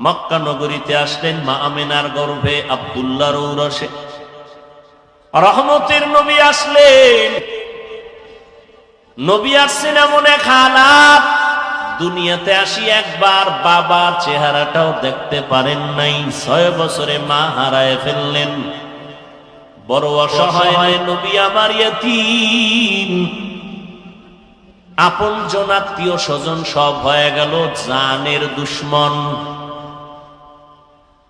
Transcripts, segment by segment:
মক্কা নগরীতে আসলেন মা আমিনার গর্ভে আব্দুল্লাহর ঔরসে। রহমতের নবী আসলেন। নবী আসছেন এমন এক হালাত, দুনিয়াতে আসি একবার বাবার চেহারাটাও দেখতে পারেন নাই। 6 বছরে মা হারায় ফেললেন। বড় অসহায় নবী আমার ইয়তীম। আপন জন আত্মীয় স্বজন সব হয়ে গেল জানের দুশ্মন।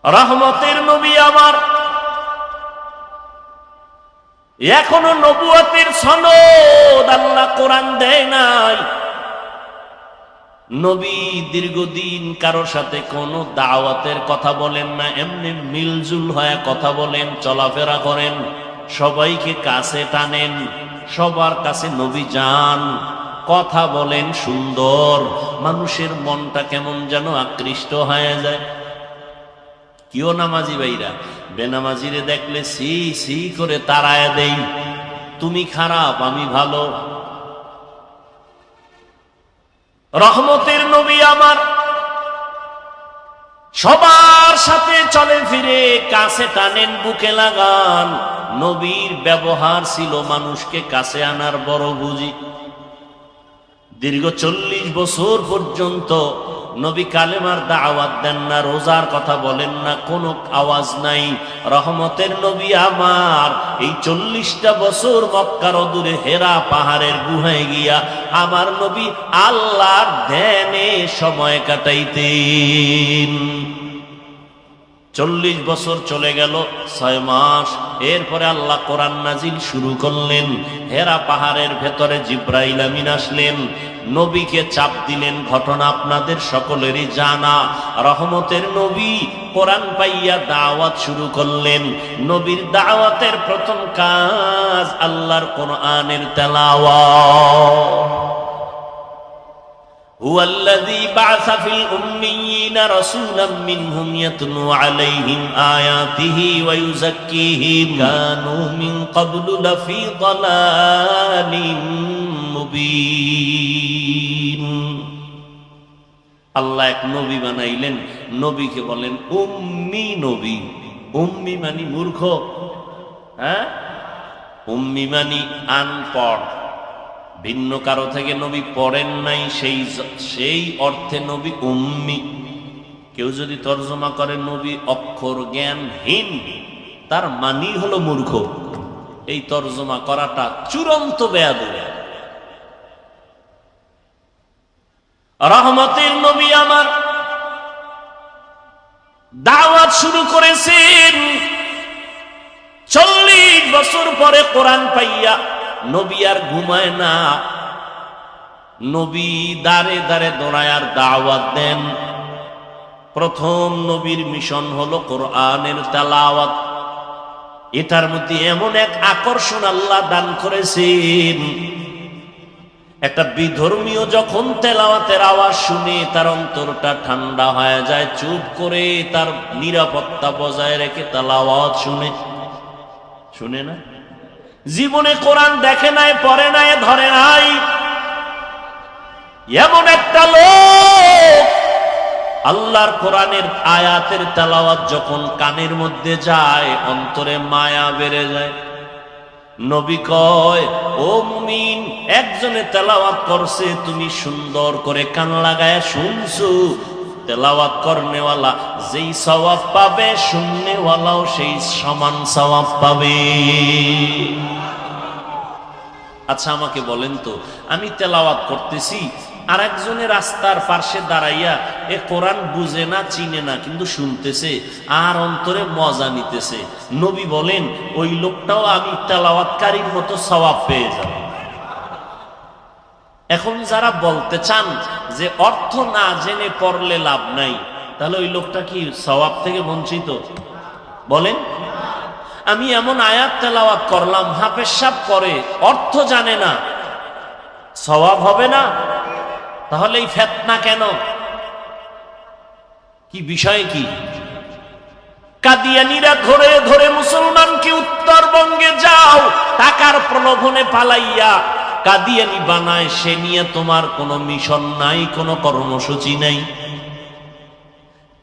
রহমতের নবী আমার এখনো নবুয়তের সনদ আল্লাহ কোরআন দেয় নাই। নবী দীর্ঘদিন কারোর সাথে কোনো দাওয়াতের কথা বলেন না, এমনি মিলজুল হয়ে কথা বলেন, চলাফেরা করেন, সবাইকে কাছে টানেন, সবার কাছে নবী যান, কথা বলেন সুন্দর, মানুষের মনটা কেমন যেন আকৃষ্ট হয়ে যায়। কিও নামাজি ভাইরা বেনামাজিরে দেখলে সি সি করে তাড়ায় দেই, তুমি খারাপ আমি ভালো। রহমতের নবী আমার সবার সাথে চলে ফিরে, কাছে টানেন, বুকে লাগান। নবীর ব্যবহার ছিল মানুষকে কাছে আনার বড় বুঝি। দীর্ঘ 40 বছর পর্যন্ত নবী কালেমার দাওয়াত দেন না, রোজার কথা বলেন না, কোনো আওয়াজ নাই। রহমতের নবী আমার এই 40টা বছর মক্কার অদূরে হেরা পাহাড়ের গুহায় গিয়া আমার নবী আল্লাহর ধ্যানে সময় কাটাইতেন। 40 বছর চলে গেল, 6 মাস। এরপরে আল্লাহ কোরআন নাজিল শুরু করলেন। হেরা পাহাড়ের ভেতরে জিব্রাইল আমিন আসলেন, নবীকে চাপ দিলেন। ঘটনা আপনাদের সকলেরই জানা। রহমতের নবী কোরআন পাইয়া দাওয়াত শুরু করলেন। নবীর দাওয়াতের প্রথম কাজ আল্লাহর কোরআনের তেলাওয়াত। هو الذي بعث في الأميين رسولا منهم يتلو عليهم آياته ويزكيهم كانوا من قبل لفي ضلال مبين। আল্লাহ এক নবী বানাইলেন, নবীকে বলেন উম্মি নবী। উম্মি মানে মূর্খ, হ্যাঁ, উম্মি মানে আনপড়। ভিন্ন কারো থেকে নবী পড়েন নাই, সেই অর্থে নবী উম্মি। কেউ যদি তর্জমা করে নবী অক্ষর জ্ঞানহীন, তার মানি হলো মূর্খ। এই তর্জমা করাটা চূড়ান্ত বেয়াদবি। রহমতের নবী আমার দাওয়াত শুরু করেছেন। 40 বছর পরে কোরআন পাইয়া নবী আর ঘুমায় না। নবী দাঁড়ে দাঁড়ে দৌড়ায় আর দাওয়াত দেন। প্রথম নবীর মিশন হলো কোরআনের তেলাওয়াত। এটার মধ্যে এমন এক আকর্ষণ আল্লাহ দান করেছেন, একটা বিধর্মীয় যখন তেলাওয়াতের আওয়াজ শুনে তার অন্তরটা ঠান্ডা হয়ে যায়, চুপ করে তার নিরাপত্তা বজায় রেখে তেলাওয়াত শুনে না। জীবনে কোরআন দেখে নাই, পড়ে নাই, ধরে নাই, এমন একটা লোক আল্লাহর কোরআনের আয়াতের তেলাওয়াত যখন কানের মধ্যে যায়, অন্তরে মায়া বেড়ে যায়। নবী কয়, ও মুমিন, একজনে তেলাওয়াত করছে, তুমি সুন্দর করে কান লাগায় শুনছো। তেলাওয়াত করনেওয়ালা যেই সওয়াব পাবে, শুননেওয়ালাও সেই সমান সওয়াব পাবে। আচ্ছা আমাকে বলেন তো, আমি তেলাওয়াত করতেছি, আর একজনের রাস্তার পাশে দাঁড়াইয়া এ কোরআন বুঝে না, চিনে না, কিন্তু শুনতেছে আর অন্তরে মজা নিতেছে। নবী বলেন ওই লোকটাও আমি তেলাওয়াতকারীর মতো সওয়াব পেয়ে যাব। এখন যারা বলতে চান যে অর্থ না জেনে পড়লে লাভ নাই, তাহলে ওই লোকটা কি সওয়াব থেকে বঞ্চিত? বলেন। আমি এমন আয়াত তেলাওয়াত করলাম, হাফেজ সাহেব করে, অর্থ জানে না, সওয়াব হবে না? তাহলে এই ফিতনা কেন? কি বিষয় কি? কাদিয়ানীরা ধরে ধরে মুসলমানকে উত্তরবঙ্গে যাও টাকার প্রলোভনে পালাইয়া কাদিয়ানী বানায়, সে নিয়ে তোমার কোনো মিশন নাই, কোনো কর্মসূচি নাই।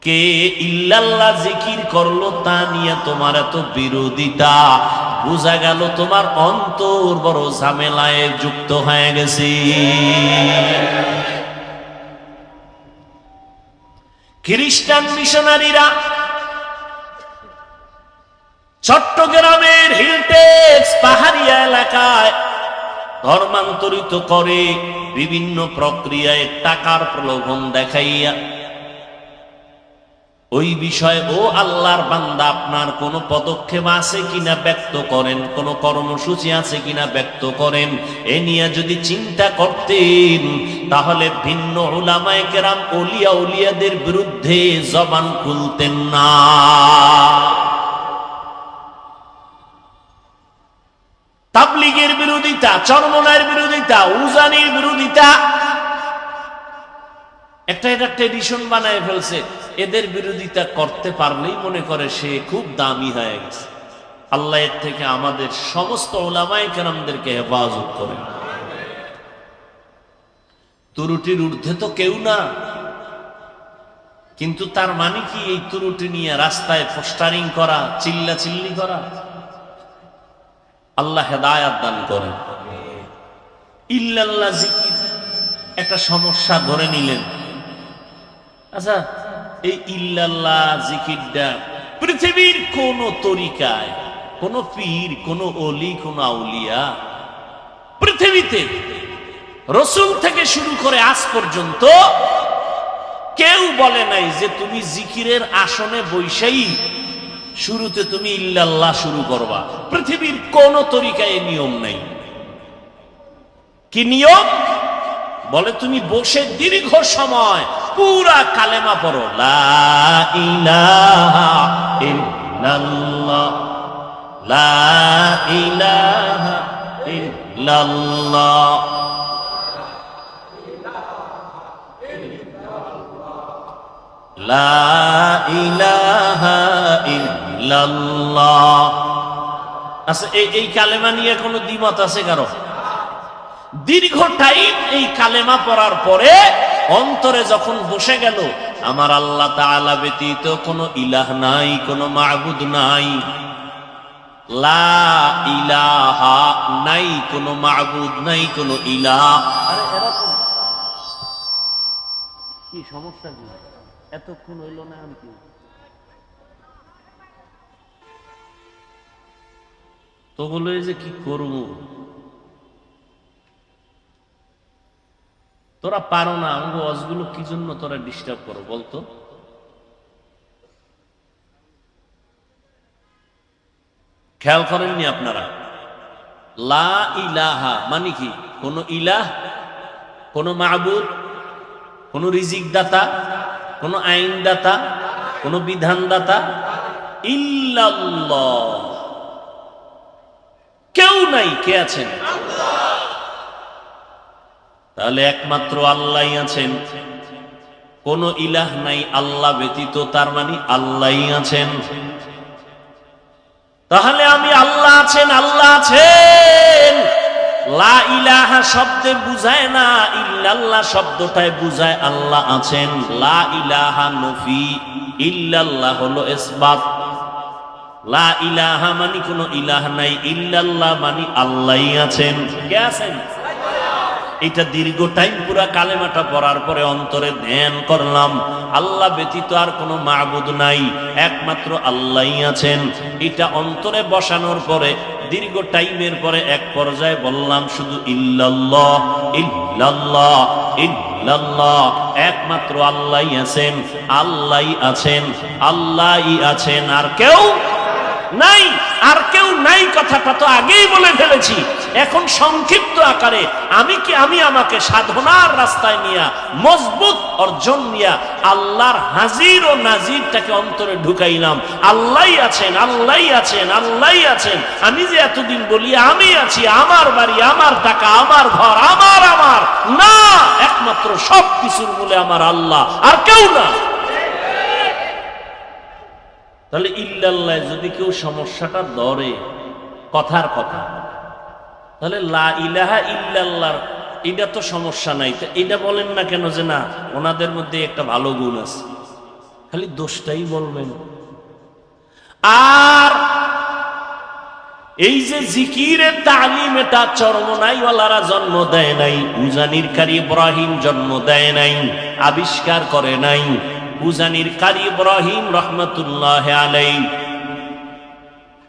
কে ইল্লাল্লাহ জিকির করলো তা নিয়ে তোমার এত বিরোধিতা, বোঝা গেল তোমার অন্তর বড় ঝামেলায় যুক্ত হয়ে গেছে। খ্রিস্টান মিশনারিরা চট্টগ্রামের হিলটেক্স পাহাড়িয়া এলাকায় ধর্মান্তরিত করে বিভিন্ন প্রক্রিয়ায় টাকার প্রলোভন দেখাইয়া ওই বিষয়ে ও আল্লাহর বান্দা আপনার কোন পদক্ষেপ আছে কিনা ব্যক্ত করেন, কোন কর্মসূচি আছে কিনা ব্যক্ত করেন। এ নিয়ে যদি চিন্তা করতেন তাহলে ভিন্ন উলামায়ে কেরাম ওলিয়া উলিয়াদের বিরুদ্ধে জবান খুলতেন না। তাবলীগের বিরোধিতা, চরমনায়ের বিরোধিতা, উজানির বিরোধিতা, একটা ট্রেডিশন বানায় ফেলছে। এদের বিরোধিতা করতে পারলেই মনে করে সে খুব দামি হয়ে গেছে। আল্লাহ এর থেকে আমাদের সমস্ত উলামায়ে কেরামদেরকে হেফাজত করেন। ত্রুটির ঊর্ধ্বে তো কেউ না, কিন্তু তার মানে কি এই ত্রুটি নিয়ে রাস্তায় পোস্টারিং করা, চিল্লাচিল্লি করা? আল্লাহ হেদায়াত দান করেন। ইল্লাল্লাহ জিকির একটা সমস্যা ধরে নিলেন। আচ্ছা, এই ইল্লাল্লাহ জিকিরটা পৃথিবীর কোন তরিকায়, কোন পীর, কোন ওলি, কোন আউলিয়া পৃথিবীতে রাসূল থেকে শুরু করে আজ পর্যন্ত কেউ বলে নাই যে তুমি জিকিরের আসনে বৈশাই শুরুতে তুমি ইল্লাল্লাহ শুরু করবা। পৃথিবীর কোন তরিকায় এই নিয়ম নাই। কি নিয়ম? বলে তুমি বসে দীর্ঘ সময় পুরা কালেমা পড়ো, লা ইলাহা ইল্লাল্লাহ, লা ইলাহা ইল্লাল্লাহ, লা ইলাহা ইল্লাল্লাহ। আচ্ছা, এই কালেমা নিয়ে কোনো দ্বিমত আছে কারো? দীর্ঘ টাইম এই কালেমা পড়ার পরে অন্তরে যখন বসে গেল আমার আল্লাহ তাআলা ব্যতীত কোনো ইলাহ নাই, কোনো মাবুদ নাই, লা ইলাহা নাই, কোনো মাবুদ নাই, কোনো ইলাহ। আরে এরকম কি সমস্যা? কি এতক্ষণ হইল না? আমি কি তো বলে যে কি করবো, তোরা পারো না, আমাকে ওয়াজগুলো কি জন্য তোরা ডিস্টার্ব করো বলতো? খেয়াল করেননি আপনারা? লা ইলাহা মানে কি? কোন ইলাহ, কোন মাবুদ, কোন রিজিক দাতা, কোন আইন দাতা, কোন বিধান দাতা ইল্লাল্লাহ, কেউ নাই। কে আছেন? তাহলে একমাত্র আল্লাহই আছেন, কোন ইলাহ নাই আল্লাহ ব্যতীত, তার মানে আল্লাহই আছেন। তাহলে আমি আল্লাহ আছেন, আল্লাহ আছেন, লা ইলাহা শব্দে বুঝায় না, ইল্লাল্লাহ শব্দটায় বুঝায় আল্লাহ আছেন। লা ইলাহা নফি, ইল্লাল্লাহ হলো ইসবাত। লা ইলাহা মানে কোনো ইলাহ নাই, ইল্লাল্লাহ মানে আল্লাহই আছেন। কে আছেন? এটা দীর্ঘ টাইম পুরা কালেমাটা পড়ার পরে অন্তরে ধ্যান করলাম, আল্লাহ ব্যতীত আর কোনো মাবুদ নাই, একমাত্র আল্লাহই আছেন। এটা অন্তরে বসানোর পরে দীর্ঘ টাইমের পরে এক পর্যায়ে বললাম শুধু ইল্লাল্লাহ, ইল্লাল্লাহ, ইল্লাল্লাহ, একমাত্র আল্লাহই আছেন, আল্লাহই আছেন, আল্লাহই আছেন, আর কেউ নাই। আর কেউ নাই কথাটা তো আগেই বলে ফেলেছি। এখন সংক্ষিপ্ত আকারে আমি আমাকে সাধনার রাস্তায় নিয়া, মজবুত অর্জন নিয়া আল্লাহর হাজির ও নাজিরটাকে অন্তরে ঢুকাইলাম। আল্লাহই আছেন, আল্লাহই আছেন, আল্লাহই আছেন। আমি যে এতদিন বলি আমি আছি, আমার বাড়ি, আমার টাকা, আমার ঘর, আমার না, একমাত্র সব কিছুর মূলে আমার আল্লাহ, আর কেউ না। তাহলে ইল্লাল্লাহ যদি কেউ সমস্যাটা ধরে, কথার কথা, তাহলে লা ইলাহা ইল্লাল্লাহ এটা তো সমস্যা নাই। তো এটা বলেন না কেন যে না ওনাদের মধ্যে একটা ভালো গুণ আছে? খালি দোষটাই বলবেন। আর এই যে জিকিরের তালিম, এটা চরমনাইওয়ালারা জন্ম দেয় নাই, উজানির কারি ইব্রাহিম জন্ম দেয় নাই, আবিষ্কার করে নাই। উজানির কারি ইব্রাহিম রহমতুল্লাহ আলাইহি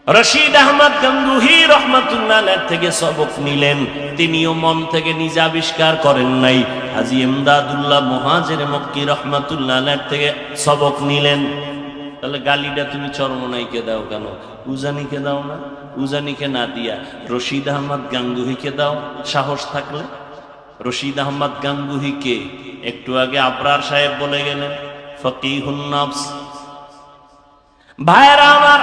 রশিদ আহমদ গঙ্গুহি রহমতুল্লাহ আলাইহি থেকে সবক নিলেন। তিনিও মন থেকে নিজে আবিষ্কার করেন নাই। হাজী ইমদাদুল্লাহ মুহাজির মক্কি রহমতুল্লাহ আলাইহি থেকে সবক নিলেন। তাহলে গালিটা তুমি চরমনাইকে দাও কেন? উজানিকে দাও না? উজানিকে না দিয়া রশিদ আহমদ গাঙ্গুহিকে দাও সাহস থাকলে। রশিদ আহমদ গাঙ্গুহিকে একটু আগে আবরার সাহেব বলে গেলেন ফকিহুন নফস। ভাইরা আমার,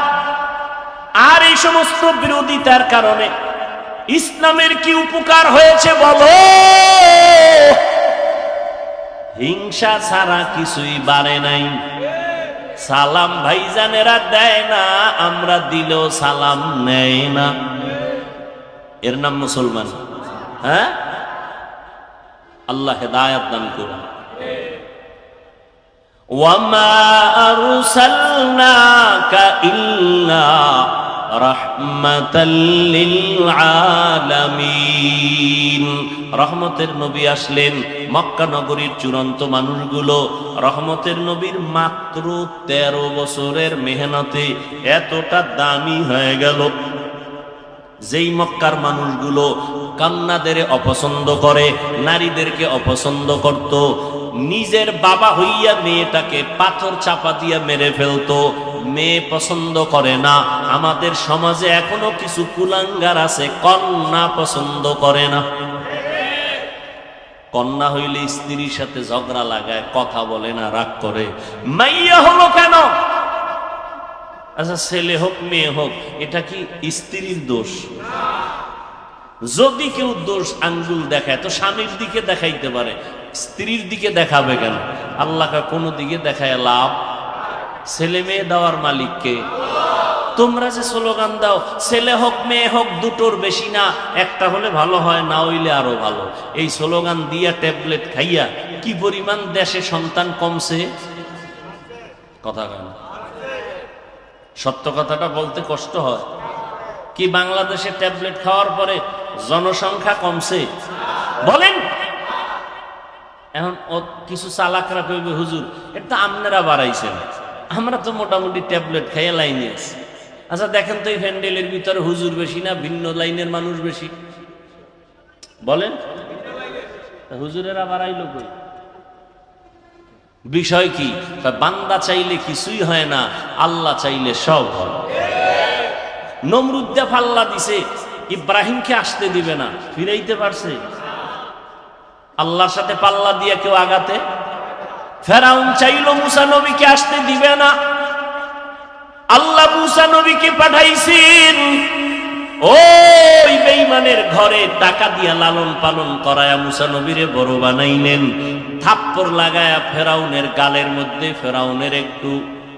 আর এই সমস্ত বিরোধিতার কারণে ইসলামের কি উপকার হয়েছে বলো? হিংসা ছাড়া কিছুই বাড়ে নাই। সালাম ভাইজানেরা দেয় না, আমরা দিলেও সালাম নেয় না। এর নাম মুসলমান? হ্যাঁ, আল্লাহ হেদায়েত দান করুন। ওয়ামা আরসালনাকা ইল্লা রাহমাতাল লিল আলামিন। রহমতের নবী আসলেন, মক্কা নগরীর চূড়ান্ত মানুষগুলো রহমতের নবীর মাত্র 13 বছরের মেহনতে এতটা দামি হয়ে গেল। যেই মক্কার মানুষগুলো কন্যাদের অপছন্দ করে, নারীদেরকে অপছন্দ করত, নিজের বাবা হইয়া মেয়েটাকে পাথর চাপা দিয়ে মেরে ফেলতো, মেয়ে পছন্দ করে না। আমাদের সমাজে এখনো কিছু কুলাঙ্গার আছে, কন্যা পছন্দ করে না। কন্যা হইলে স্ত্রীর সাথে ঝগড়া লাগায়, কথা বলে না, রাগ করে। মাইয়া হলো কেন? আচ্ছা, ছেলে হোক মেয়ে হোক, এটা কি স্ত্রীর দোষ? যদি কেউ দোষ আঙ্গুল দেখায় তো স্বামীর দিকে দেখাইতে পারে, স্ত্রীর দিকে দেখাবে কেন? আল্লাহকে কোনো দিকে দেখায় লাভ? ছেলে মেয়ে দেওয়ার মালিককে। তোমরা যে স্লোগান দাও ছেলে হোক মেয়ে হোক দুটোর বেশি না, একটা হলে ভালো হয়, না হইলে আরো ভালো, এই স্লোগান দিয়া ট্যাবলেট খাইয়া কি পরিমাণ দেশে সন্তান কমছে। কথা কেন? সত্য কথাটা বলতে কষ্ট হয়। কি বাংলাদেশে ট্যাবলেট খাওয়ার পরে জনসংখ্যা কমছে? বলেন। এখন কিছু চালাকরা কইবে হুজুর এটা আপনারা বাড়াইছেন, আমরা তো মোটামুটি ট্যাবলেট খাইয়ে লাইনে আছি। আচ্ছা দেখেন তো এই প্যান্ডেলের ভিতরে হুজুর বেশি না ভিন্ন লাইনের মানুষ বেশি? বলেন। হুজুরেরা বাড়াইলো কই? বিষয় কি? বান্দা চাইলে কিছুই হয় না, আল্লাহ চাইলে সব হয়। নমরুদ্দে পাল্লা দিছে, ইব্রাহিমকে আসতে দিবে না, ফিরাইতে পারছে? আল্লাহর সাথে পাল্লা দিয়ে কেউ আগাতে? ফেরাউন চাইলো মুসা নবীকে আসতে দিবে না, আল্লাহ মুসা নবীকে পাঠাইছেন। ওই বেঈমানের ঘরে টাকা দিয়া লালন পালন করায়া মুসা নবীরে বড় বানাইলেন। থাপ্পড় লাগায়া ফেরাউনের গালের মধ্যে ফেরাউনের একটু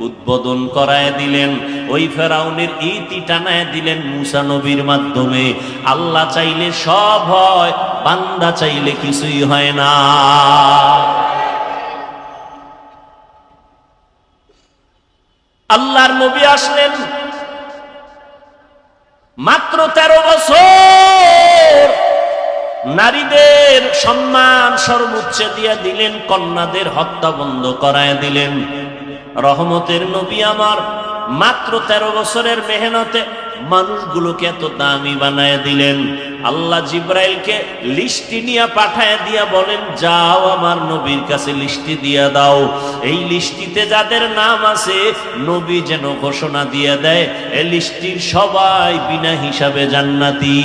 উদ্বোধন করায় দিলেন। ওই ফেরাউনের ইতি টানায় দিলেন মুসা নবীর মাধ্যমে। আল্লাহ চাইলে সব হয়, বান্দা চাইলে কিছুই হয় না। আল্লাহর নবী আসলেন মাত্র 13 বছর, নারীদের সম্মান সর্বোচ্চ দিয়া দিলেন, কন্যাদের হত্যা বন্ধ করায় দিলেন। রহমতের নবী আমার মাত্র 13 বছরের মেহনতে মানুষগুলোকে এত দামি বানায় দিলেন। আল্লাহ জিব্রাইলকে লিস্টি নিয়ে পাঠায় দিয়া বলেন, যাও আমার নবীর কাছে লিস্টি দিয়া দাও, এই লিস্টিতে যাদের নাম আছে নবী যেন ঘোষণা দিয়ে দেয় এই লিস্টির সবাই বিনা হিসাবে জান্নাতি।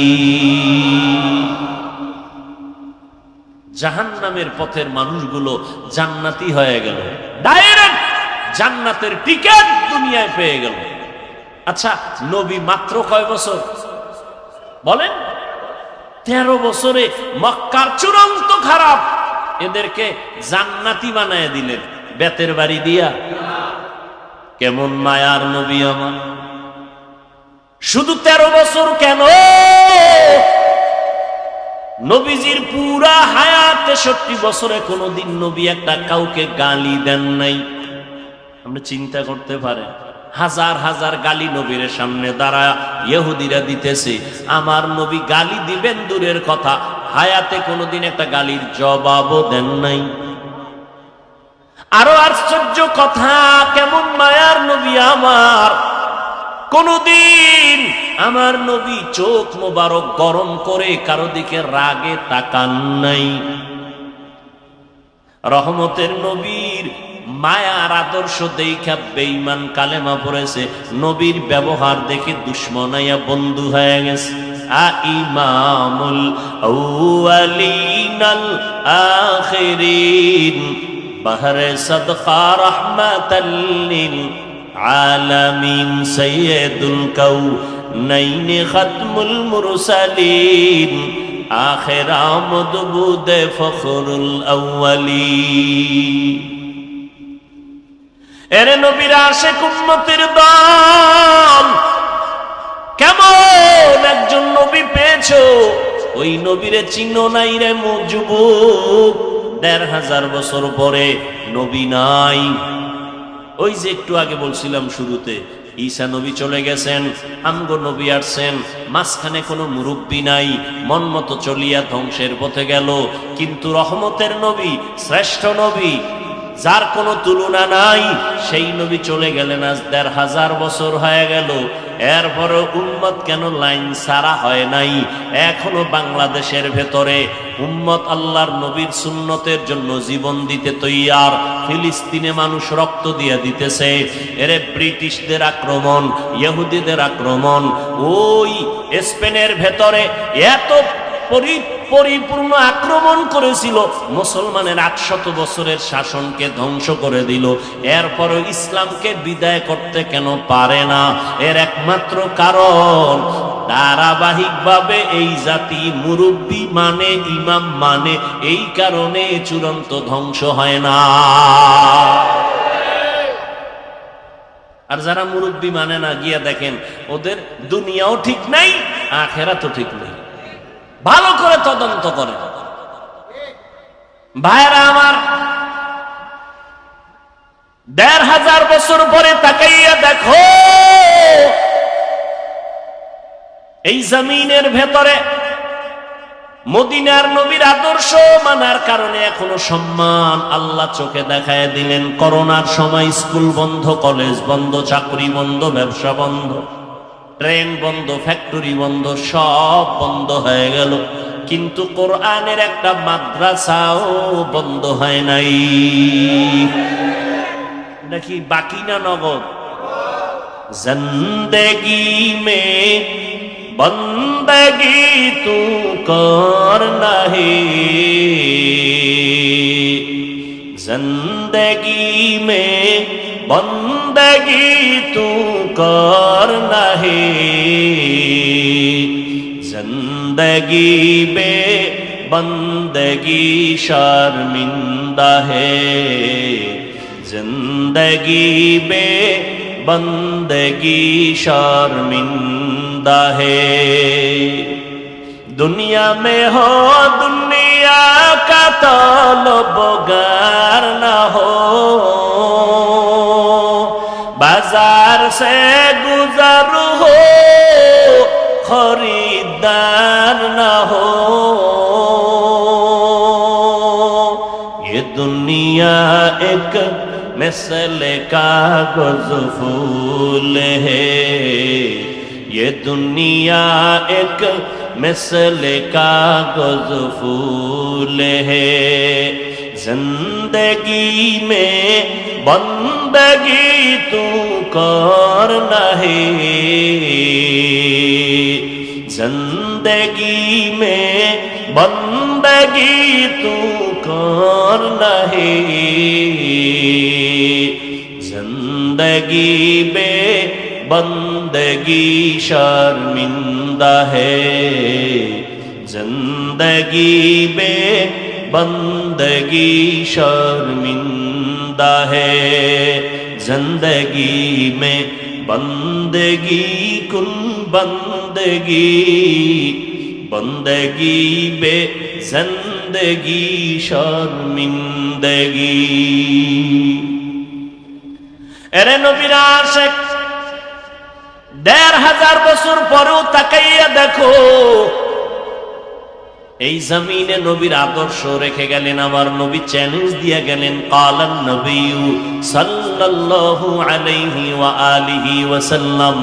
জাহান্নামের পথের মানুষগুলো জান্নাতি হয়ে গেল, ডাইরেক্ট জান্নাতের টিকেট দুনিয়ায় পেয়ে গেল। আচ্ছা, নবী মাত্র কয় বছর বলেন? 13 বছরে মক্কার চূড়ান্ত খারাপ এদেরকে জান্নাতি বানায় দিলেন বেতের বাড়ি দিয়া। কেমন মায়ার নবী আমার! শুধু 13 বছর কেন, নবীজির পুরা হায়াত 63 বছরে কোনদিন নবী একটা কাউকে গালি দেন নাই। আপনি চিন্তা করতে পারেন, হাজার হাজার গালি নবীর সামনে দাঁড়ায় ইহুদিরা দিতেছে, আমার নবী গালি দিবেন দূরের কথা, হায়াতে কোনোদিন একটা গালির জবাবও দেন নাই। আরো আশ্চর্য কথা, কেমন মায়ার নবী আমার, কোনদিন আমার নবী চোখ মোবারক গরম করে কারো দিকে রাগে তাকান নাই। রহমতের নবীর মায়ার আদর্শ দেখা বেঈমান কালেমা পড়েছে, নবীর ব্যবহার দেখে দুশমনাইয়া বন্ধু হয়ে গেছে। ইমামুল আউয়ালিনাল আখিরিন বাহরে সাদকা রাহমাতাল লিল আলামিন সাইয়্যিদুল কাউনাইন খাতমুল মুরসালিন আখির আমদ বুদে ফখরুল আউয়ালিন। এরে নবীর আশিক উম্মতের দল, কেমন একজন নবী পেয়েছো, ওই নবীরে চিনো নাই রে যুবক। ১৫০০ বছর পরে নবী নাই। ওই যে একটু আগে বলছিলাম শুরুতে, ঈসা নবী চলে গেছেন, আমগো নবী আসছেন, মাঝখানে কোনো মুরব্বী নাই, মন মতো চলিয়া ধ্বংসের পথে গেল। কিন্তু রহমতের নবী, শ্রেষ্ঠ নবী, যার কোনো তুলনা নাই, সেই নবী চলে গেলেন, আজ ১৫০০ বছর হয়ে গেল। এরপরে উম্মত কেন লাইন ছাড়া হয় নাই? এখনো বাংলাদেশের ভেতরে উম্মত আল্লাহর নবীর সুন্নতের জন্য জীবন দিতে তৈয়ার। ফিলিস্তিনে মানুষ রক্ত দিয়ে দিতেছে। এরে ব্রিটিশদের আক্রমণ, ইহুদিদের আক্রমণ, ওই স্পেনের ভেতরে এত পরিপূর্ণ আক্রমণ করেছিল, মুসলমানের ৮০০ বছরের শাসনকে ধ্বংস করে দিল। এরপরও ইসলামকে বিদায় করতে কেন পারে না? এর একমাত্র কারণ, ধারাবাহিকভাবে এই জাতি মুরব্বী মানে, ইমাম মানে, এই কারণে চূড়ান্ত ধ্বংস হয় না। আর যারা মুরব্বী মানে না, গিয়া দেখেন ওদের দুনিয়াও ঠিক নাই, আখেরাতও ঠিক নেই। ভালো করে তদন্ত করে ভাইরা আমার। ১৫০০ বছর পরে তাকাইয়া দেখো, এই জমিনের ভেতরে মদিনার নবীর আদর্শ মানার কারণে এখনো সম্মান আল্লাহ চোখে দেখায় দিলেন। করোনার সময় স্কুল বন্ধ, কলেজ বন্ধ, চাকরি বন্ধ, ব্যবসা বন্ধ, ট্রেন বন্ধ, ফ্যাক্টরি বন্ধ, সব বন্ধ হয়ে গেল। কিন্তু কোরআনের একটা মাদ্রাসাও বন্ধ হয় নাই। নাকি বাকি না নগদ? জিন্দেগি মে বন্দগি তু করনা হে, জিন্দেগি মে বন্দগি তু করনা হে, জিন্দগি বে বন্দগি শর্মিন্দা হে, জিন্দগি বে বন্দগি শর্মিন্দা হে। दुनिया में हो दुनिया का तलबगार न हो, बाजार से गुजर हो खरीदार न हो। ये दुनिया एक मिसल कागज फूल है, ये दुनिया एक मिसल कागज फूल है। जिंदगी में बंदगी तू करना है, जिंदगी में बंदगी तू करना है, जिंदगी में बंदगी शर्मिंदा है, जिंदगी में बंदगी शर्मिंदा है। जिंदगी में बंदगी कुन बंदगी, बंदगी बे जिंदगी शर्मिंदगी। এরে নবীর আশিক, ১৫০০ বছর পরেও তাকাইয়া দেখো, এই জমিনে নবীর আদর্শ রেখে গেলেন। আমার নবী চ্যালেঞ্জ দিয়ে গেলেন, কালান নবিয়্যু সাল্লাল্লাহু আলাইহি ওয়া আলিহি ওয়াসাল্লাম,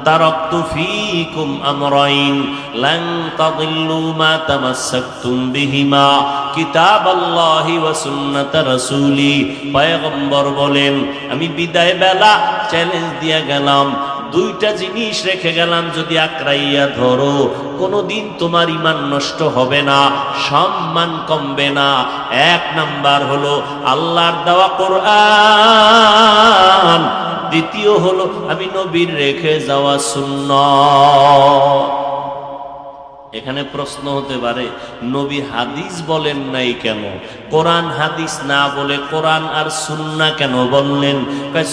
তারাকতু ফীকুম আমরাইন লান তাদিল্লু মা তামাসসাকতুম বিহিমা কিতাবাল্লাহি ওয়া সুন্নাত রাসূলি। পয়গম্বর বলেন, আমি বিদায় বেলা চ্যালেঞ্জ দিয়ে গেলাম, দুইটা জিনিস রেখে গেলাম, যদি আঁকড়াইয়া ধরো কোনদিন তোমার ঈমান নষ্ট হবে না, সম্মান কমবে না। এক নাম্বার হলো আল্লাহর দেওয়া কোরআন, দ্বিতীয় হলো আমি নবীর রেখে যাওয়া সুন্নাত। এখানে প্রশ্ন হতে পারে, নবী হাদিস বলেন নাই কেন? কোরআন হাদিস না বলে কোরআন আর সুন্নাহ কেন বললেন?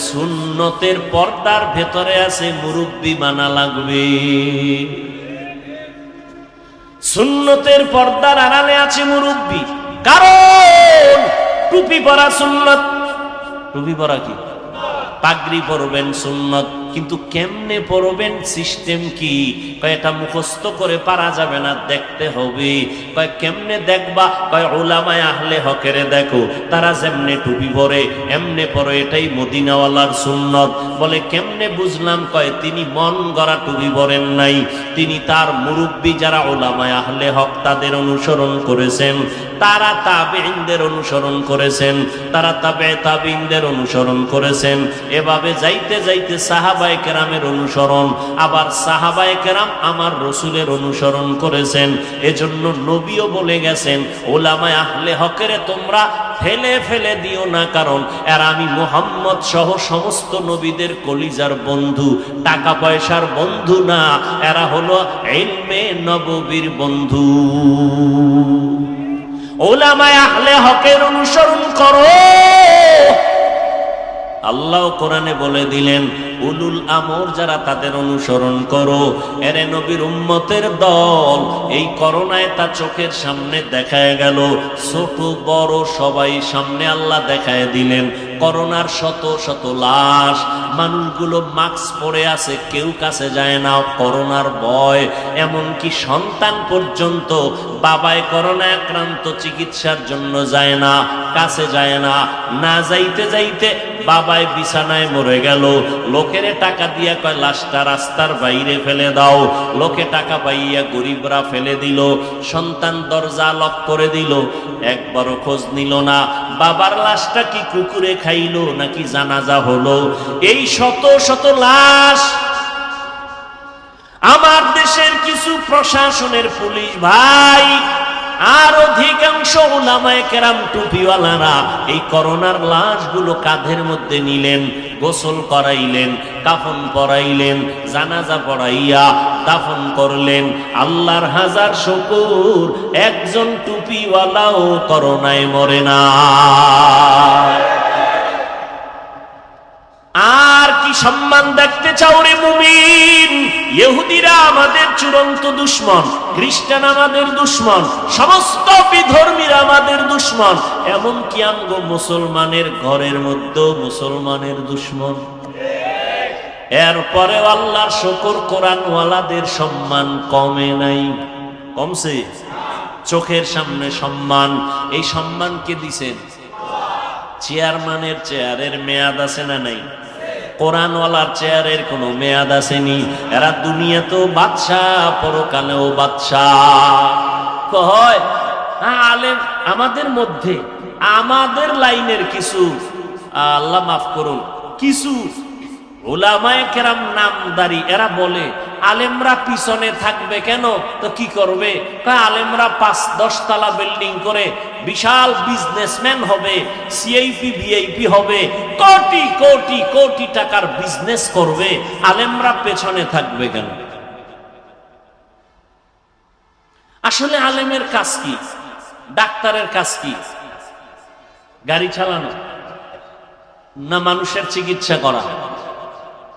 সুন্নতের পর্দার ভেতরে আছে মুরব্বি মানা লাগবে, সুন্নতের পর্দার আড়ালে আছে মুরব্বি। কারণ টুপি পরা সুন্নত, টুপি পরা কি? পাগড়ি পরবেন সুন্নত, কিন্তু কেমনে পরবেন, সিস্টেম কি? এটা মুখস্থ করে পারা যাবে না, দেখতে হবে। কেমনে দেখবা? উলামায়ে আহলে হকের দেখো, তারা যেমনে টুপি পরে এমনে পরে, এটাই মদিনাওয়ালার সুন্নত। বলে কেমনে বুঝলাম? তিনি মন গড়া টুপি পরেন নাই, তিনি তার মুরব্বি যারা উলামায়ে আহলে হক তাদের অনুসরণ করেছেন, তারা তাবেঈনদের অনুসরণ করেছেন, তারা তাবেঈনদের অনুসরণ করেছেন। এভাবে যাইতে যাইতে সাহাবায়ে কেরামের অনুসরণ, আবার সাহাবায়ে কেরাম আমার রসুলের অনুসরণ করেছেন। এজন্য নবীও বলে গেছেন, উলামায়ে আহলে হকের তোমরা ফেলে ফেলে দিও না, কারণ এরা আমি মুহাম্মদ সহ সমস্ত নবীদের কলিজার বন্ধু, টাকা পয়সার বন্ধু না, এরা হলো ইলমে নববীর বন্ধু। উলামায়ে আহলে হকের অনুসরণ করো। আল্লাহ কোরআনে বলে দিলেন, উলুল আমর যারা তাদের অনুসরণ করো। এরে নবীর উম্মতের দল, এই করোনায় তা চোখের সামনে দেখায় গেল, ছোট বড় সবাই সামনে আল্লাহ দেখায় দিলেন। করোনার শত শত লাশ, মানুষগুলো মাস্ক পরে আছে, কেউ কাছে যায় না, করোনার ভয়। এমনকি সন্তান পর্যন্ত বাবায় করোনায় আক্রান্ত, চিকিৎসার জন্য যায় না, কাছে যায় না। না যাইতে যাইতে বাবায় বিছানায় মরে গেল, লোকেরে টাকা দিয়া কয় লাশটা রাস্তার বাইরে ফেলে দাও। লোকে টাকা পাইয়া গরিবরা ফেলে দিল, সন্তান দরজা লক করে দিল, একবারও খোঁজ নিল না বাবার লাশটা কি কুকুরে খাইলো নাকি জানাজা হলো। এই শত শত লাশ আমার দেশের কিছু প্রশাসনের পুলিশ ভাই আর অধিকাংশ উলামায়ে কেরাম টুপিওয়ালারা এই করোনার লাশগুলো কাঁধের মধ্যে নিলেন, গোসল করাইলেন, কাফন পরাইলেন, জানাজা পড়াইয়া দাফন করলেন। আল্লাহর হাজার শুকর, একজন টুপিওয়ালাও করোনায় মরে না। আর কি সম্মান দেখতে চাও রে মুমিন? ইহুদিরা আমাদের চূড়ান্ত দুশমন, খ্রিস্টান আমাদের দুশমন, সমস্ত বিধর্মীরা আমাদের দুশমন, এমনকি আমগো মুসলমানের ঘরের মধ্যেও মুসলমানের দুশমন। এরপরে আল্লাহর শুকর, কোরআনওয়ালাদের সম্মান কমে নাই, কমছে। চোখের সামনে সম্মান, এই সম্মান কে দিছেন? চেয়ারম্যানের চেয়ারের মেয়াদ আছে না নাই? কোরআনওয়ালার চেয়ারের কোনো মেয়াদ আসেনি। এরা দুনিয়াতেও বাদশাহ, পরকালেও বাদশাহ। কয় আলেম আমাদের মধ্যে, আমাদের লাইনের কিছু, আল্লাহ মাফ করুন, কিছু উলামায়ে কেরাম নামদারি, এরা বলে আলেমরা পিছনে থাকবে কেন? তো কি করবে? আলেমরা ৫-১০ তলা বিল্ডিং করে বিশাল বিজনেসম্যান হবে, সিআইপি ভিআইপি হবে, কোটি কোটি কোটি টাকার বিজনেস করবে, আলেমরা পেছনে থাকবে কেন? আসলে আলেমের কাজ কি? ডাক্তারের কাজ কি? গাড়ি চালানো না মানুষের চিকিৎসা করা?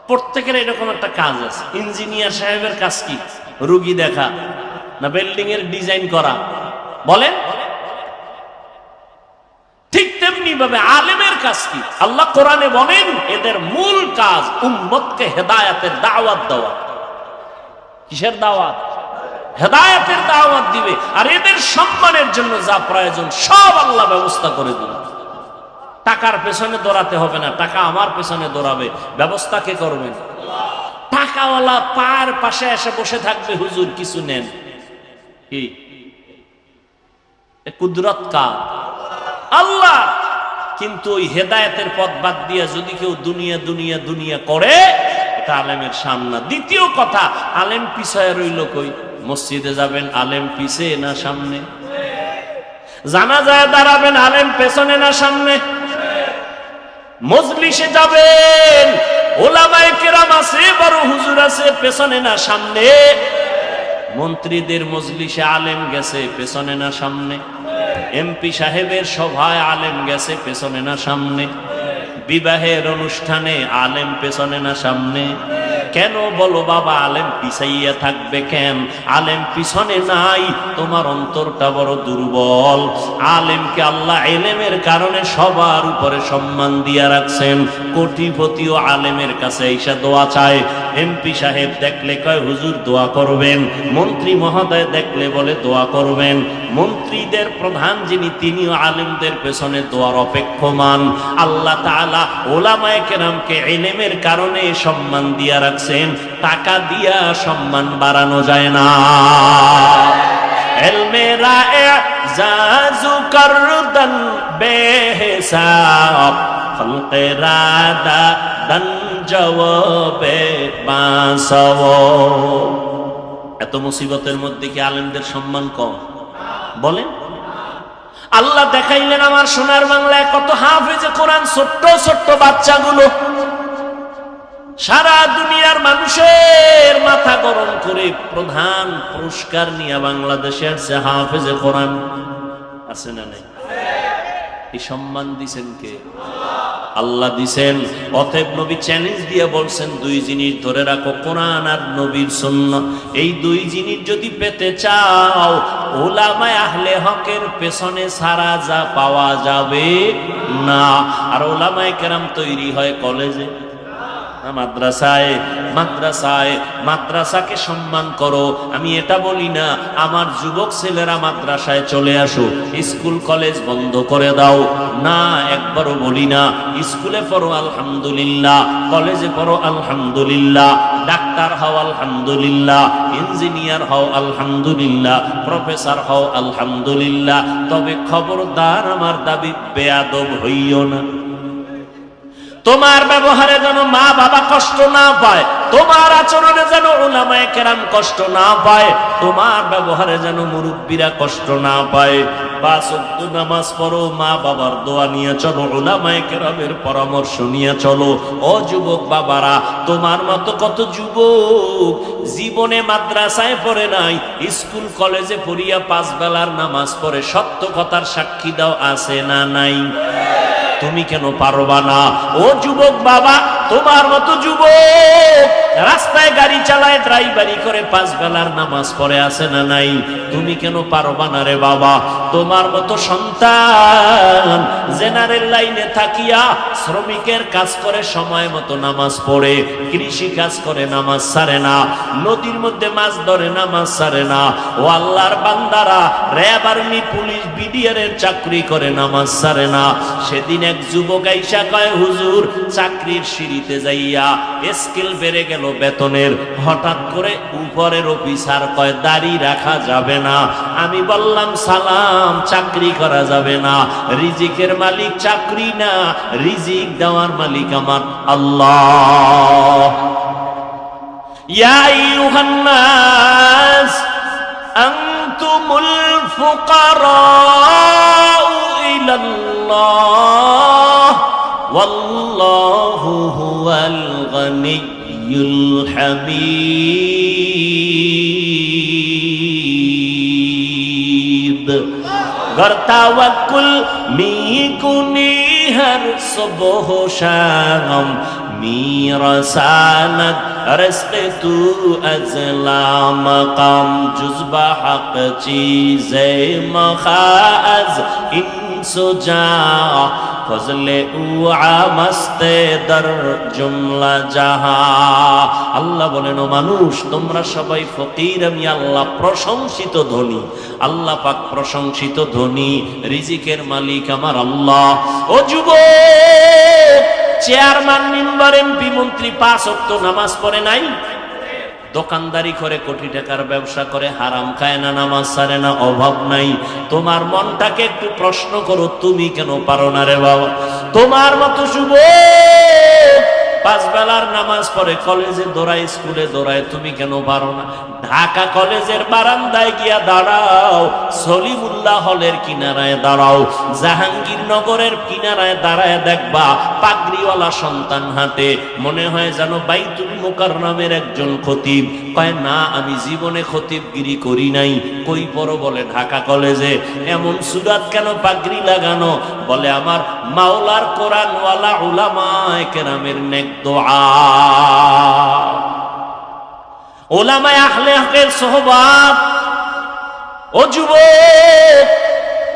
প্রত্যেকের এরকম একটা কাজ আছে। ইঞ্জিনিয়ার সাহেবের কাজ কি? রোগী দেখা না বিল্ডিং এর ডিজাইন করা? বলেন। ঠিক তেমনি কিভাবে? আলেমের কাজ কি? আল্লাহ কোরআনে বলেন এদের মূল কাজ উম্মতকে হেদায়েতের দাওয়াত দেওয়া। কিসের দাওয়াত? হেদায়েতের দাওয়াত দিবে। আর এদের সম্মানের জন্য যা প্রয়োজন সব আল্লাহ ব্যবস্থা করে দিবে। টাকার পেছনে দৌড়াতে হবে না, টাকা আমার পেছনে দৌড়াবে। ব্যবস্থা কে করবেন? টাকাওয়ালা পার পাশে এসে বসে থাকবে, হুজুর কিছু নেন। কি কুদরত কার? আল্লাহ। কিন্তু ওই হেদায়েতের পথ বাদ দিয়ে যদি কেউ দুনিয়া দুনিয়া দুনিয়া করে, এটা আলেমের সামনে। দ্বিতীয় কথা, আলেম পিছায় রইল কই? মসজিদে যাবেন, আলেম পিছে না সামনে? জানাজায় দাঁড়াবেন, আলেম পেছনে না সামনে? মজলিসে যাবেন, ওলামায়ে কেরাম আছে, বড় হুজুর আছে, পেছনে না সামনে? মন্ত্রীদের মজলিসে আলেম গেছে, পেছনে না সামনে? এমপি সাহেবের সভায় আলেম গেছে, পেছনে না সামনে? বিবাহের অনুষ্ঠানে আলেম পেছনে না সামনে? কেন বলো বাবা, আলেম পিছাইয়া থাকবে কেন? আলেম পিছনে নাই, তোমার অন্তরটা বড় দুর্বল। আলেমকে আল্লাহ ইলমের কারণে সবার উপরে সম্মান দিয়া রাখছেন। কোটিপতিও আলেমের কাছে এসে দোয়া চায়। এমপি সাহেব দেখলে কয় হুজুর দোয়া করবেন, মন্ত্রী মহোদয় দেখলে বলে দোয়া করবেন। মন্ত্রীদের প্রধান যিনি, তিনিও আলেমদের পেছনে দোয়ার অপেক্ষমান। আল্লাহ তাআলা ওলামায়ে কেরামকে ইলমের কারণে সম্মান দিয়া রাখছেন। টাকা দিয়া সম্মান বাড়ানো যায় না। ইলমেরা ইজাজু করদান বেহিসাব, খলকেরা দান জওয়াবে বাসাও। এত মুসিবতের মধ্যে কি আলেমদের সম্মান কম? বলেন। আল্লাহ দেখাইলেন আমার সোনার বাংলায় কত হাফেজে কোরআন, ছোট্ট ছোট্ট বাচ্চাগুলো সারা দুনিয়ার মানুষের মাথা গরম করে প্রধান পুরস্কার নিয়ে বাংলাদেশে আসছে হাফেজে কোরআন। আছে না নাই? এই সম্মান দিছেন কে? আল্লাহ দিছেন। অতএব নবী চ্যালেঞ্জ দিয়ে বলছেন, দুই জিনিস ধরে রাখো, কোরআন আর নবীর সুন্নাহ। এই দুই জিনিস যদি পেতে চাও, উলামায়ে আহলে হকের পেছনে ছাড়া যা পাওয়া যাবে না। আর উলামায়ে কেরাম তৈরি হয় কলেজে, মাদ্রাসায়। মাদ্রাসায় মাদ্রাসাকে সম্মান করো। আমি এটা বলি না আমার যুবক ছেলেরা মাদ্রাসায় চলে আসো, স্কুল কলেজ বন্ধ করে দাও, না, একবারও বলি না। স্কুলে পড়ো আলহামদুলিল্লাহ, কলেজে পড়ো আলহামদুলিল্লাহ, ডাক্তার হও আলহামদুলিল্লাহ, ইঞ্জিনিয়ার হও আলহামদুলিল্লাহ, প্রফেসর হও আলহামদুলিল্লাহ। তবে খবরদার আমার দাবি বেয়াদব হইও না। তোমার ব্যবহারে যেন মা বাবা কষ্ট না পায়, তোমার আচরণে যেন উলামায়ে কেরাম কষ্ট না পায়, তোমার ব্যবহারে যেন মুরব্বীরা কষ্ট না পায়। পাঁচ ওয়াক্ত নামাজ পড়ো, মা বাবার দোয়া নিয়ে চলো, উলামায়ে কেরামের পরামর্শ নিয়ে চলো। ও যুবক বাবারা, তোমার মতো কত যুবক জীবনে মাদ্রাসায় পড়ে নাই, স্কুল কলেজে পড়িয়া পাঁচ বেলার নামাজ পড়ে। সত্য কথার সাক্ষী দাও, আছে না নাই? তুমি কেন পারবা না? ও যুবক বাবা, তোমার মতো যুবক রাস্তায় গাড়ি চালায়, ড্রাইভারি করে, পাঁচ বেলার নামাজ পড়ে, আছে না নাই? তুমি কেন পারবা না রে বাবা? তোমার মতো সন্তান জেনারেল লাইনে থাকিয়া শ্রমিকের কাজ করে, সময় মতো নামাজ পড়ে, কৃষি কাজ করে, নামাজ ছাড়ে না, নদীর মধ্যে মাছ ধরে, নামাজ ছাড়ে না। ও আল্লাহর বান্দারা, র্যাব, আর্মি, পুলিশ, বিডিআর এর চাকরি করে, নামাজ ছাড়ে না। সেদিন এক যুবক আইসা কয় হুজুর, চাকরির সিঁড়িতে যাইয়া স্কেল বেড়ে গেল বেতনের, হঠাৎ করে উপরের অফিসার কয় দাড়ি রাখা যাবে না। আমি বললাম সালাম, চাকরি করা যাবে না। রিজিকের মালিক চাকরি না, রিজিক দেওয়ার মালিক আমার আল্লাহ। ইয়া আইয়ুহান নাস আনতুমুল ফুকারাউ ইলাল্লাহ ওয়াল্লাহু হুয়াল গনিয়্যুল হামিদ। गर तवक्कुल मी कुनी हर सुबह शाम, मी रसानत रिज़्क़ तू अज़ला मक़ाम, जुज़्बा हक़ चीज़े मख़ाज़ इंसुजा ফজলে মাস্তে দর জুমলা জাহা। আল্লাহ বলেন, ও মানুষ তোমরা সবাই ফকির, আমি আল্লাহ প্রশংসিত ধনী। আল্লাহ পাক প্রশংসিত ধনী, রিজিকের মালিক আমার আল্লাহ। ও যুবক, চেয়ারম্যান, মেম্বার, এমপি, মন্ত্রী 5 ওয়াক্ত নামাজ পড়ে নাই? দোকানদারি করে, কোটি টাকার ব্যবসা করে, হারাম খায় না, নামাজ ছাড়ে না, অভাব নাই। তোমার মনটাকে একটু প্রশ্ন করো, তুমি কেন পারো না রে বাবা? তোমার মতো যুবক 5 বেলার নামাজ পড়ে, কলেজে দৌড়ায়, স্কুলে দৌড়ায়, তুমি কেন পারো না? ঢাকা কলেজের বারান্দায় গিয়া দাঁড়াও, সলিমুল্লাহ হলের কিনারায় দাঁড়াও, জাহাঙ্গীরনগরের কিনারায় দাঁড়ায় দেখবা পাগড়িওয়ালা সন্তান হাঁটে, মনে হয় যেন বাইতুল মুকাররমের একজন খতিব। কয় না, আমি জীবনে খতিবগিরি করি নাই। কই পড়ো? বলে ঢাকা কলেজে। এমন সুরাত কেন পাগড়ি লাগানো? বলে আমার মাওলার কোরআনওয়ালা উলামায়ে কেরামের নেক দোয়া। ওলামায়ে আহলে হকের সোহবাত। ও যুবক,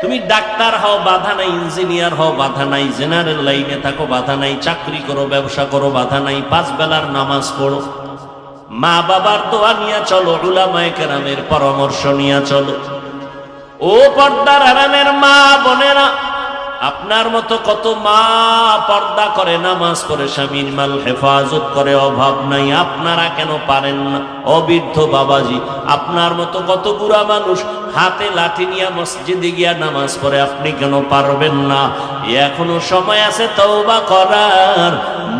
তুমি ডাক্তার হও বাধা নাই, ইঞ্জিনিয়ার হও বাধা নাই, জেনারেল লাইনে থাকো বাধা নাই, চাকরি করো, ব্যবসা করো বাধা নাই, 5 বেলার নামাজ পড়ো, মা বাবার দোয়া নিয়ে চলো, উলামায়ে কেরামের পরামর্শ নিয়ে চলো। ও পর্দার আড়ালের মা বোনেরা, আপনার মতো কত মা পর্দা করে, নামাজ পড়ে, স্বামীর মাল হেফাজত করে, অভাব নাই। আপনারা কেন পারেন না? অবৃদ্ধ বাবাজি, আপনার মতো কত বুড়া মানুষ হাতে লাঠি নিয়ে মসজিদে গিয়া নামাজ পড়ে, আপনি কেন পারবেন না? এখনো সময় আছে তওবা করার।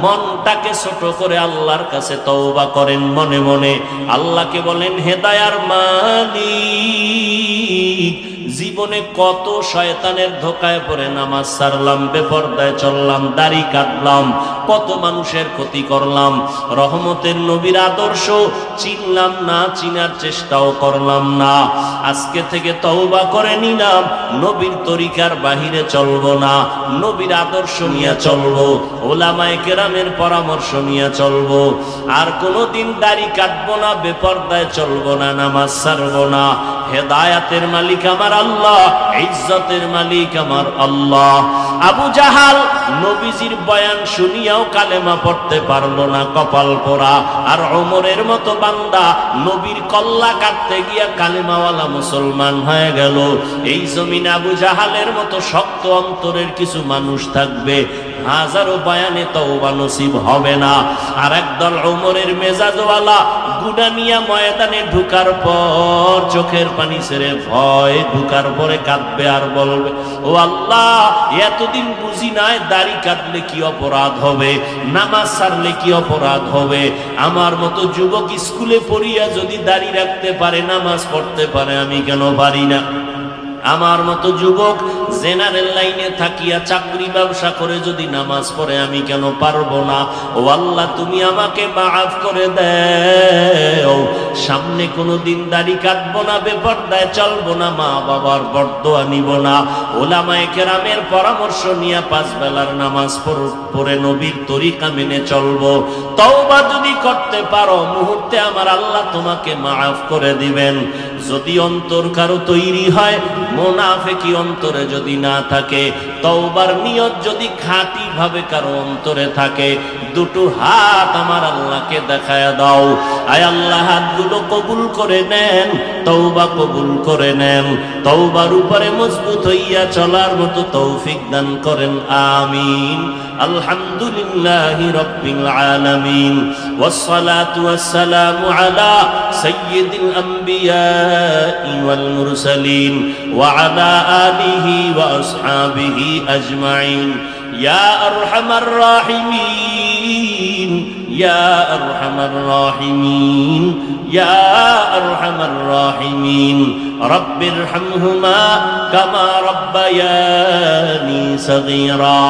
মনটাকে ছোট করে আল্লাহর কাছে তওবা করেন মনে মনে। আল্লাহকে বলেন, হেদায়ার মালিক, জীবনে কত শয়তানের ধোকায় পড়ে নামাজ ছাড়লাম, বেপরদায় চললাম, দাড়ি কাটলাম, কত মানুষের ক্ষতি করলাম, রহমতের নবীর আদর্শ চিনলাম না, চিনার চেষ্টাও করলাম না। আজকে থেকে তওবা করে নিলাম, নবীর তরিকার বাহিরে চলবো না, নবীর আদর্শ নিয়ে চলবো, ওলামায়ে কেরামের পরামর্শ নিয়ে চলবো। আর কোনোদিন দাড়ি কাটবো না, বেপরদায় চলবো না, নামাজ ছাড়বো না। হেদায়াতের মালিক আমার আল্লাহ, ইজ্জতের মালিক আমার আল্লাহ। আবু জাহাল নবীজির বয়ান শুনিয়াও কালেমা পড়তে পারলো না, কপাল পোড়া। আর ওমরের মতো বান্দা নবীর কল্লা কাটতে গিয়া কালেমাওয়ালা মুসলমান হয়ে গেল। এই জমিনে আবু জাহালের মতো শক্ত অন্তরের কিছু মানুষ থাকবে, হাজারো বয়ানে তওবা নসিব হবে না। আর একদল ওমরের মেজাজওয়ালা গুনাহ নিয়া ময়দানে ঢুকার পর চোখের পানি ছেড়ে ভয় ঢুকার পরে কাঁদবে আর বলবে, ও আল্লাহ, এতদিন বুঝি নাই দাড়ি কাটলে কি অপরাধ হবে, নামাজ ছাড়লে কি অপরাধ হবে। আমার মতো যুবক স্কুলে পড়িয়া যদি দাড়ি রাখতে পারে, নামাজ পড়তে পারে, আমি কেন পারি না? আমার মতো যুবক জেনারেল লাইনে থাকিয়া চাকরি ব্যবসা করে যদি নামাজ পড়ে, আমি কেন পারবো না? ও আল্লাহ, তুমি আমাকে মাফ করে দাও। সামনে কোনো দিন দাড়ি কাটবো না, বেপরদায় চলবো না, মা বাবার বরদোয়া নিব না, ওলামায়ে কেরামের পরামর্শ নিয়ে 5 বেলার নামাজ পড়ে নবীর তরিকা মেনে চলবো। তওবা যদি করতে পারো, মুহূর্তে আমার আল্লাহ তোমাকে মাফ করে দিবেন। যদি অন্তর কারো তৈরি হয়, মুনাফিকি অন্তরে যদি না থাকে, তওবার নিয়ত যদি খাঁটি ভাবে কারো অন্তরে থাকে, দুটো হাত আমার আল্লাহকে দেখায়া দাও। আয় আল্লাহ, হাতগুলো কবুল করে নেন, তওবা কবুল করে নেন, তওবার উপরে মজবুত হইয়া চলার মতো তৌফিক দান করেন, আমিন। আলহামদুলিল্লাহি রাব্বিল আলামিন, ওয়াসসালাতু ওয়াসসালামু আলা সাইয়্যিদিল আম্বিয়া ওয়াল মুরসালিন ওয়া আলা আলিহি ওয়া আসহাবিহি আজমাইন। ইয়া আরহামার রাহিমিন, ইয়া আরহামার রাহিমিন, ইয়া আরহামার রাহিমিন। রব্বিরহামহুমা কামা রাব্বায়ানি সগীরা।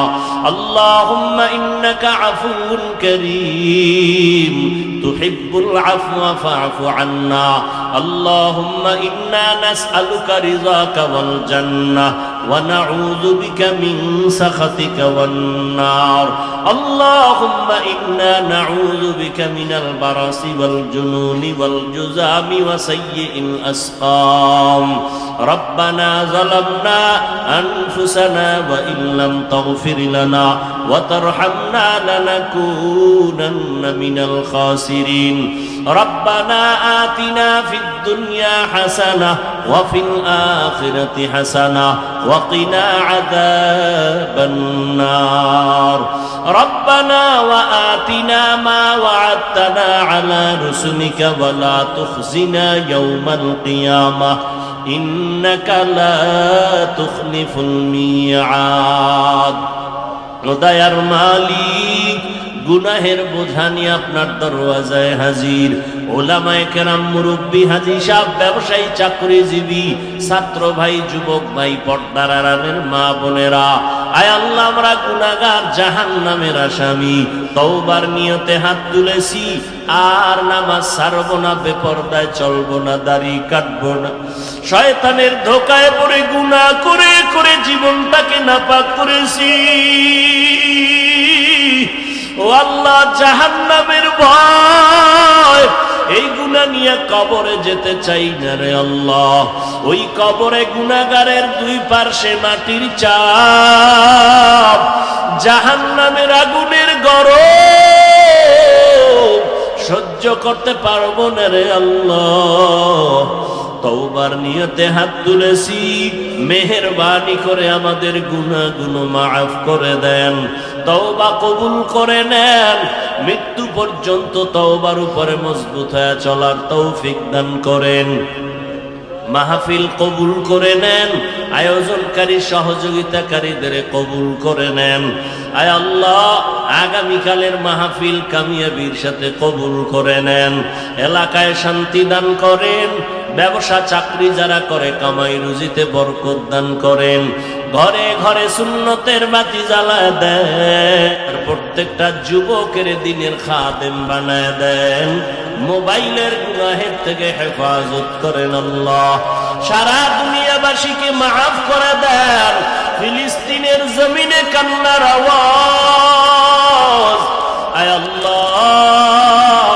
আল্লাহুম্মা ইন্নাকা আফুউন কারীম তুহিব্বুল আফওয়া ফা'ফু আন্না। اللهم إنا نسألك رضاك والجنة ونعوذ بك من سخطك والنار اللهم إنا نعوذ بك من البرص والجنون والجذام وسيء الأسقام ربنا ظلمنا أنفسنا وإن لم تغفر لنا وترحمنا لنكونن من الخاسرين ربنا آتنا في الدنيا حسنة وفي الآخرة حسنة وقنا عذاب النار ربنا وآتنا ما وعدتنا على رسلك ولا تخزنا يوم القيامة إنك لا تخلف الميعاد দয়ার মালিক গুনাহের বোঝা নিয়ে আপনার দরওয়াজায় হাজির ওলামায়ে কেরাম মুরব্বী হাজী সাহেব ব্যবসায়ী চাকরিজীবী ছাত্র ভাই যুবক ভাই পর্দার আড়ালের মা বোনেরা আয় আল্লাহ আমরা গুনাহগার জাহান্নামের আসামি তওবার নিয়তে হাত তুলেছি আর নামাজ ছাড়বো না বেপরদায় চলবো না দাড়ি কাটবো না শয়তানের ধোকায় পড়ে গুনাহ করে করে জীবনটাকে নাপাক করেছি ও আল্লাহ জাহান্নামের ভয় এই গুনাহ নিয়ে কবরে যেতে চাই না রে আল্লাহ ওই কবরে গুনাহগারের দুই পার্শ্বে মাটির চাপ জাহান্নামের আগুনের গরম সহ্য করতে পারবো না রে আল্লাহ তওবার নিয়তে হাত তুলেছি মেহেরবানি করে আমাদের গুনাহগুলো মাফ করে দেন তওবা কবুল করে নেন মৃত্যু পর্যন্ত তওবার উপরে মজবুত হয়ে চলার তৌফিক দান করেন মাহফিল কবুল করে নেন আয়োজনকারী সহযোগিতাকারীদের কবুল করে নেন আয় আল্লাহ আগামীকালের মাহফিল কামিয়াবির সাথে কবুল করে নেন এলাকায় শান্তি দান করেন ব্যবসা চাকরি যারা করে কামাই রুজিতে বরকত দান করেন ঘরে ঘরে সুন্নতের বাতি জ্বালায় দেন প্রত্যেকটা যুবকের দিনের খাদেম বানায় দেন মোবাইলের গুনাহের থেকে হেফাজত করেন আল্লাহ সারা দুনিয়াবাসীকে মাফ করে দেন ফিলিস্তিনের জমিনে কান্নার আওয়াজ আয় আল্লাহ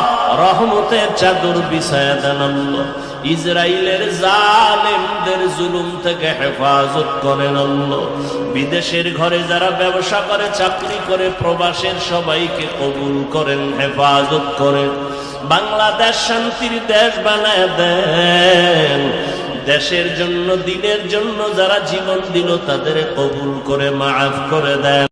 রহমতের চাদর বিছায়া দেন আল্লাহ ইসরায়েলের জালেমদের জুলুম থেকে হেফাজত করেন আল্লাহ বিদেশের ঘরে যারা ব্যবসা করে চাকরি করে প্রবাসের সবাইকে কবুল করেন হেফাজত করেন বাংলাদেশ শান্তির দেশ বানায় দেন দেশের জন্য দিনের জন্য যারা জীবন দিল তাদের কবুল করে মাফ করে দেন